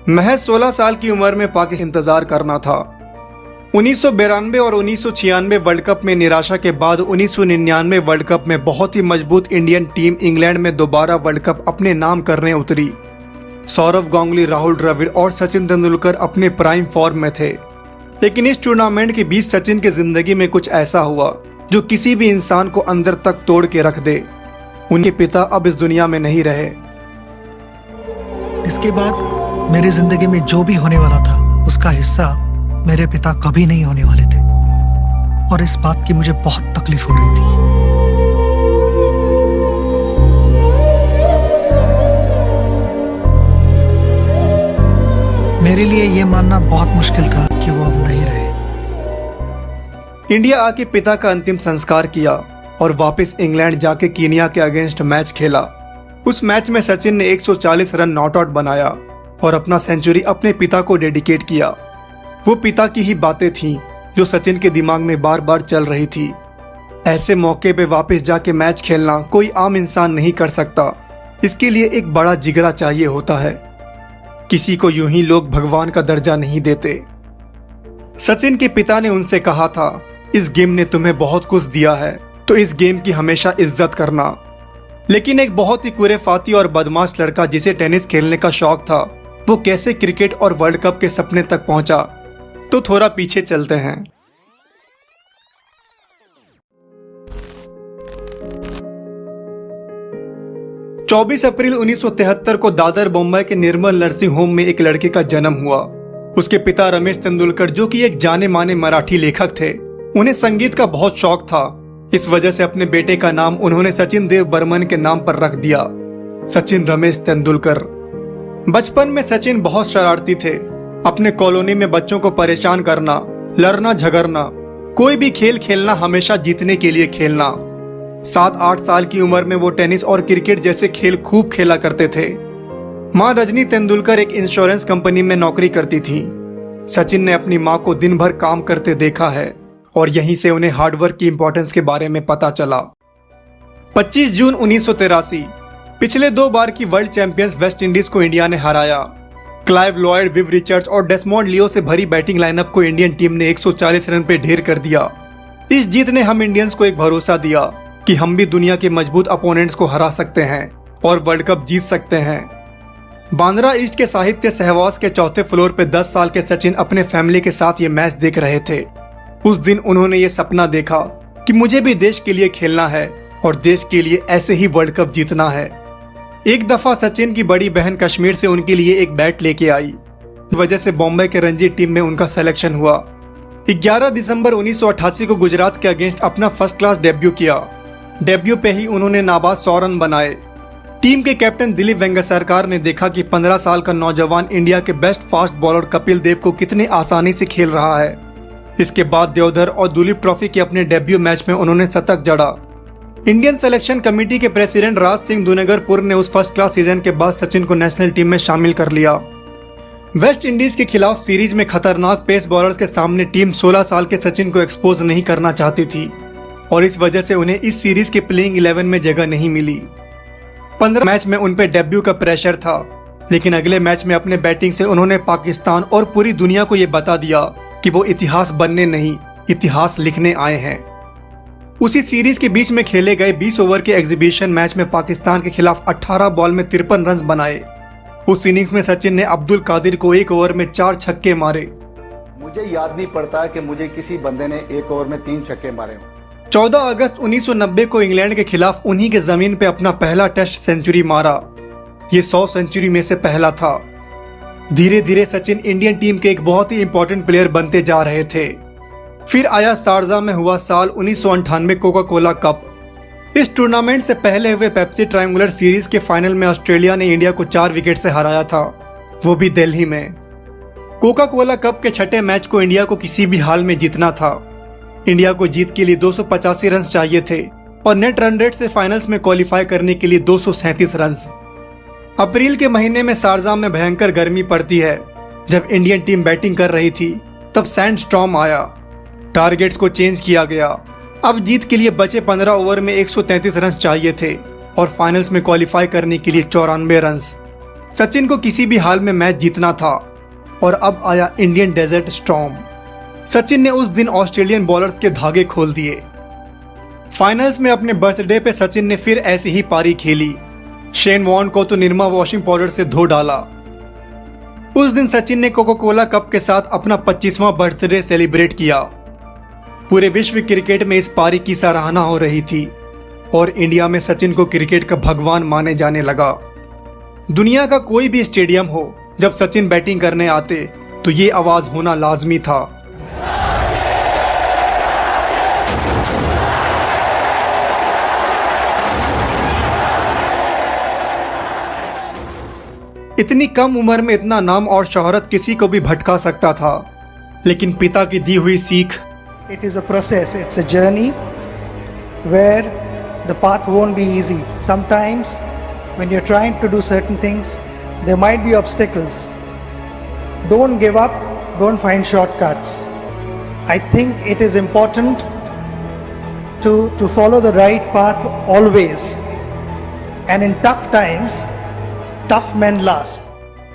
महज 16 साल की उम्र में पाकिस्तान इंतजार करना था। 1992 और 1996 वर्ल्ड कप में निराशा के बाद 1999 वर्ल्ड कप में बहुत ही मजबूत इंडियन टीम इंग्लैंड में दोबारा वर्ल्ड कप अपने नाम करने उतरी। सौरव गांगुली, राहुल द्रविड़ और सचिन तेंदुलकर अपने प्राइम फॉर्म में थे। लेकिन इस टूर्नामेंट के बीच सचिन की जिंदगी में कुछ ऐसा हुआ जो किसी भी इंसान को अंदर तक तोड़ के रख दे। उनके पिता अब इस दुनिया में नहीं रहे। इसके बाद मेरी जिंदगी में जो भी होने वाला था उसका हिस्सा मेरे पिता कभी नहीं होने वाले थे और इस बात की मुझे बहुत तकलीफ हो रही थी। मेरे लिए यह मानना बहुत मुश्किल था कि वो अब नहीं रहे। इंडिया आके पिता का अंतिम संस्कार किया और वापस इंग्लैंड जाके कीनिया के अगेंस्ट मैच खेला। उस मैच में सचिन ने 140 रन नॉट आउट बनाया और अपना सेंचुरी अपने पिता को डेडिकेट किया। वो पिता की ही बातें थीं जो सचिन के दिमाग में बार बार चल रही थी। ऐसे मौके पे वापस जाके मैच खेलना कोई आम इंसान नहीं कर सकता। इसके लिए एक बड़ा जिगरा चाहिए होता है। किसी को यूं ही लोग भगवान का दर्जा नहीं देते। सचिन के पिता ने उनसे कहा था, इस गेम ने तुम्हें बहुत कुछ दिया है तो इस गेम की हमेशा इज्जत करना। लेकिन एक बहुत ही कुरेफाती और बदमाश लड़का जिसे टेनिस खेलने का शौक था, वो कैसे क्रिकेट और वर्ल्ड कप के सपने तक पहुंचा, तो थोड़ा पीछे चलते हैं। चौबीस अप्रैल 1973 को दादर बम्बई के निर्मल नर्सिंग होम में एक लड़के का जन्म हुआ। उसके पिता रमेश तेंदुलकर, जो कि एक जाने माने मराठी लेखक थे, उन्हें संगीत का बहुत शौक था। इस वजह से अपने बेटे का नाम उन्होंने सचिन देव बर्मन के नाम पर रख दिया, सचिन रमेश तेंदुलकर। बचपन में सचिन बहुत शरारती थे। अपने कॉलोनी में बच्चों को परेशान करना, लड़ना झगड़ना, कोई भी खेल खेलना, हमेशा जीतने के लिए खेलना। 7-8 साल की उम्र में वो टेनिस और क्रिकेट जैसे खेल खूब खेला करते थे। माँ रजनी तेंदुलकर एक इंश्योरेंस कंपनी में नौकरी करती थी। सचिन ने अपनी माँ को दिन भर काम करते देखा है और यहीं से उन्हें हार्डवर्क की इंपॉर्टेंस के बारे में पता चला। 25 जून 1983 पिछले 2 बार की वर्ल्ड चैंपियंस वेस्ट इंडीज को इंडिया ने हराया। क्लाइव लॉयड, विव रिचर्ड्स और डेसमोंड लियो से भरी बैटिंग लाइनअप को इंडियन टीम ने 140 रन पे ढेर कर दिया। इस जीत ने हम इंडियंस को एक भरोसा दिया कि हम भी दुनिया के मजबूत अपोनेंट्स को हरा सकते हैं और वर्ल्ड कप जीत सकते हैं। बांद्रा ईस्ट के साहित्य सहवास के चौथे फ्लोर पे 10 साल के सचिन अपने फैमिली के साथ ये मैच देख रहे थे। उस दिन उन्होंने ये सपना देखा कि मुझे भी देश के लिए खेलना है और देश के लिए ऐसे ही वर्ल्ड कप जीतना है। एक दफा सचिन की बड़ी बहन कश्मीर से उनके लिए एक बैट लेके आई। वजह से बॉम्बे के रणजी टीम में उनका सिलेक्शन हुआ। 11 दिसंबर 1988 को गुजरात के अगेंस्ट अपना फर्स्ट क्लास डेब्यू किया। डेब्यू पे ही उन्होंने नाबाद 100 रन बनाए। टीम के कैप्टन दिलीप वेंगसरकर ने देखा कि 15 साल का नौजवान इंडिया के best fast bowler Kapil Dev को कितने आसानी से खेल रहा है। इसके बाद देवधर और दुलीप ट्रॉफी के अपने डेब्यू मैच में उन्होंने शतक जड़ा। इंडियन सिलेक्शन कमेटी के प्रेसिडेंट राज सिंह दुनेगरपुर ने उस फर्स्ट क्लास सीजन के बाद सचिन को नेशनल टीम में शामिल कर लिया। वेस्ट इंडीज के खिलाफ सीरीज में खतरनाक पेस बॉलर्स के सामने टीम 16 साल के सचिन को एक्सपोज नहीं करना चाहती थी और इस वजह से उन्हें इस सीरीज के प्लेइंग 11 में जगह नहीं मिली। 15 मैच में उन पे डेब्यू का प्रेशर था, लेकिन अगले मैच में अपने बैटिंग से उन्होंने पाकिस्तान और पूरी दुनिया को ये बता दिया कि वो इतिहास बनने नहीं, इतिहास लिखने आए हैं। उसी सीरीज के बीच में खेले गए 20 ओवर के एग्जीबिशन मैच में पाकिस्तान के खिलाफ 18 बॉल में 53 रन बनाए। उस इनिंग्स में सचिन ने अब्दुल कादिर को 1 ओवर में 4 छक्के मारे। मुझे याद नहीं पड़ता कि मुझे किसी बंदे ने 1 ओवर में 3 छक्के मारे हों। 14 अगस्त 1990 को इंग्लैंड के खिलाफ उन्हीं के जमीन पे अपना पहला टेस्ट सेंचुरी मारा। ये 100 सेंचुरी में से पहला था। धीरे धीरे सचिन इंडियन टीम के एक बहुत ही इंपॉर्टेंट प्लेयर बनते जा रहे थे। फिर आया शारजा में हुआ साल 1998 कोका कोला कप। इस टूर्नामेंट से पहले हुए पेप्सी ट्रायंगुलर सीरीज के फाइनल में ऑस्ट्रेलिया ने इंडिया को 4 विकेट से हराया था, वो भी दिल्ली में। कोका कोला कप के छठे मैच को इंडिया को किसी भी हाल में जीतना था। इंडिया को जीत के लिए 285 रन चाहिए थे और नेट रन रेट से फाइनल्स में क्वालिफाई करने के लिए 237 रन। अप्रैल के महीने में शारजा में भयंकर गर्मी पड़ती है। जब इंडियन टीम बैटिंग कर रही थी तब सैंड स्टॉर्म आया। टारगेट्स को चेंज किया गया। अब जीत के लिए बचे 15 ओवर में 133 रन चाहिए थे और फाइनल्स में क्वालिफाई करने के लिए 94 रन। सचिन को किसी भी हाल में मैच जीतना था और अब आया इंडियन डेजर्ट स्टॉर्म। सचिन ने उस दिन ऑस्ट्रेलियन बॉलर्स के धागे खोल दिए। फाइनल्स में अपने बर्थडे पे सचिन ने फिर ऐसी ही पारी खेली। शेन वॉर्न को तो निरमा वॉशिंग पाउडर से धो डाला। उस दिन सचिन ने कोका कोला कप के साथ अपना 25वां बर्थडे सेलिब्रेट किया। पूरे विश्व क्रिकेट में इस पारी की सराहना हो रही थी और इंडिया में सचिन को क्रिकेट का भगवान माने जाने लगा। दुनिया का कोई भी स्टेडियम हो, जब सचिन बैटिंग करने आते तो ये आवाज होना लाजमी था। इतनी कम उम्र में इतना नाम और शोहरत किसी को भी भटका सकता था, लेकिन पिता की दी हुई सीख, It is a process, it's a journey where the path won't be easy. Sometimes when you're trying to do certain things, there might be obstacles. Don't give up, don't find shortcuts. I think it is important to follow the right path always. And in tough times, tough men last.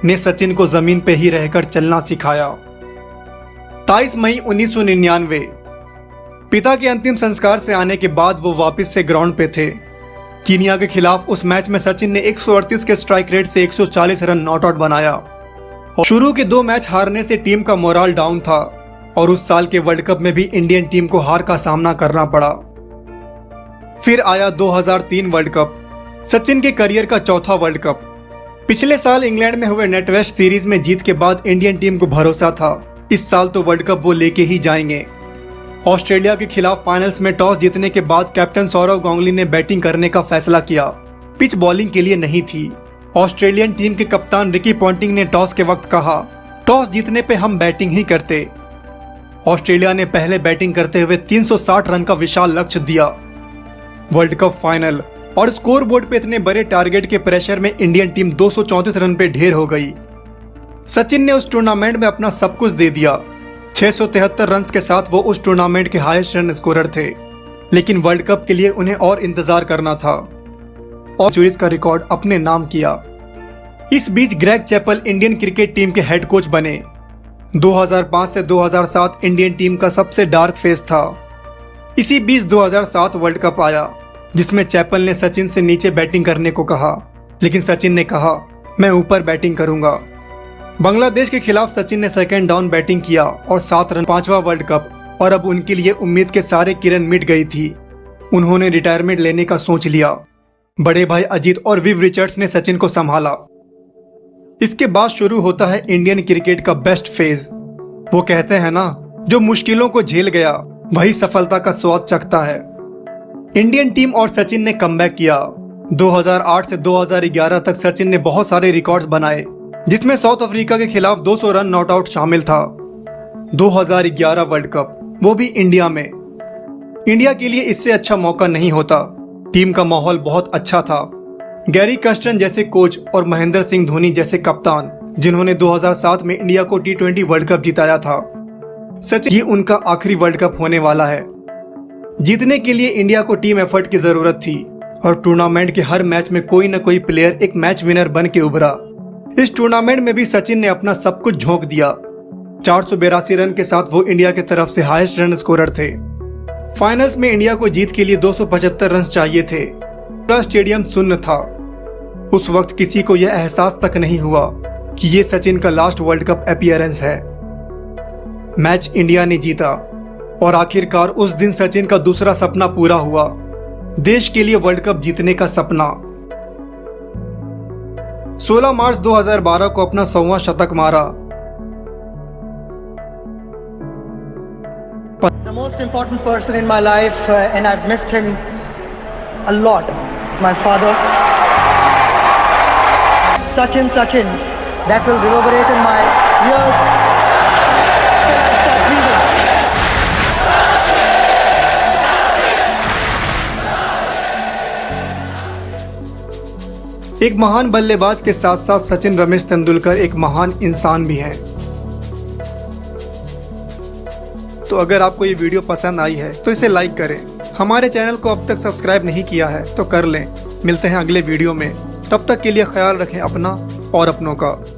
ने सचिन को जमीन पे ही रहकर चलना सिखाया। 23 मई 1999 पिता के अंतिम संस्कार से आने के बाद वो वापस से ग्राउंड पे थे। कीनिया के खिलाफ उस मैच में सचिन ने 138 के स्ट्राइक रेट से 140 रन नॉट आउट बनाया। और शुरू के 2 मैच हारने से टीम का मोराल डाउन था और उस साल के वर्ल्ड कप में भी इंडियन टीम को हार का सामना करना पड़ा। फिर आया 2003 वर्ल्ड कप, सचिन के करियर का चौथा वर्ल्ड कप। पिछले साल इंग्लैंड में हुए नेटवेस्ट सीरीज में जीत के बाद इंडियन टीम को भरोसा था इस साल तो वर्ल्ड कप वो लेके ही जाएंगे। ऑस्ट्रेलिया के खिलाफ फाइनल्स में टॉस जीतने के बाद कैप्टन सौरव गांगुली ने बैटिंग करने का फैसला किया। पिच बॉलिंग के लिए नहीं थी। ऑस्ट्रेलियन टीम के कप्तान रिकी पॉन्टिंग ने टॉस के वक्त कहा, टॉस जीतने पे हम बैटिंग ही करते। ऑस्ट्रेलिया ने पहले बैटिंग करते हुए 360 रन का विशाल लक्ष्य दिया। वर्ल्ड कप फाइनल और स्कोर बोर्ड पे इतने बड़े टारगेट के प्रेशर में इंडियन टीम 234 रन पे ढेर हो गई। सचिन ने उस टूर्नामेंट में अपना सब कुछ दे दिया। 673 रन के साथ वो उस टूर्नामेंट के हाईएस्ट रन स्कोरर थे, लेकिन वर्ल्ड कप के लिए उन्हें और इंतजार करना था और सेंचुरीज का रिकॉर्ड अपने नाम किया। इस बीच Greg Chappell Indian cricket team के हेड कोच बने। 2005 से 2007 इंडियन टीम का सबसे डार्क फेज था। इसी बीच 2007 वर्ल्ड कप आया, जिसमें चैपल ने सचिन से नीचे बैटिंग करने को कहा, लेकिन सचिन ने कहा मैं ऊपर बैटिंग करूंगा। बांग्लादेश के खिलाफ सचिन ने सेकंड डाउन बैटिंग किया और 7 रन, 5वां वर्ल्ड कप, और अब उनके लिए उम्मीद के सारे किरण मिट गई थी। उन्होंने रिटायरमेंट लेने का सोच लिया। बड़े भाई अजीत और विव रिचर्ड्स ने सचिन को संभाला। इसके बाद शुरू होता है इंडियन क्रिकेट का बेस्ट फेज। वो कहते हैं ना, जो मुश्किलों को झेल गया वही सफलता का स्वाद चखता है। इंडियन टीम और सचिन ने कमबैक किया। 2008 से 2011 तक सचिन ने बहुत सारे रिकॉर्ड्स बनाए, जिसमें साउथ अफ्रीका के खिलाफ 200 रन नॉट आउट शामिल था। 2011 वर्ल्ड कप, वो भी इंडिया में। इंडिया के लिए इससे अच्छा मौका नहीं होता। टीम का माहौल बहुत अच्छा था। गैरी कर्स्टन जैसे कोच और महेंद्र सिंह धोनी जैसे कप्तान, जिन्होंने 2007 में इंडिया को T20 वर्ल्ड कप जिताया था। सच ये उनका आखिरी वर्ल्ड कप होने वाला है। जीतने के लिए इंडिया को टीम एफर्ट की जरूरत थी और टूर्नामेंट के हर मैच में कोई न कोई प्लेयर एक मैच विनर बन के उभरा। इस टूर्नामेंट में भी सचिन ने अपना सब कुछ झोंक दिया। 482 रन के साथ वो इंडिया की तरफ से हाईएस्ट रन स्कोरर थे। फाइनल्स में इंडिया को जीत के लिए 275 रन चाहिए थे। पूरा स्टेडियम शून्य था। उस वक्त किसी को यह एहसास तक नहीं हुआ कि ये सचिन का लास्ट वर्ल्ड कप अपीयरेंस है। मैच इंडिया ने जीता और आखिरकार उस दिन सचिन का दूसरा सपना पूरा हुआ, देश के लिए वर्ल्ड कप जीतने का सपना। 16 मार्च 2012 को अपना 100वां शतक मारा। The most important person in my life, and I've missed him a lot. My father, Sachin, that will reverberate in my ears till I stop breathing. एक महान बल्लेबाज के साथ साथ सचिन रमेश तेंदुलकर एक महान इंसान भी हैं। तो अगर आपको ये वीडियो पसंद आई है तो इसे लाइक करें। हमारे चैनल को अब तक सब्सक्राइब नहीं किया है तो कर लें। मिलते हैं अगले वीडियो में। तब तक के लिए ख्याल रखें अपना और अपनों का।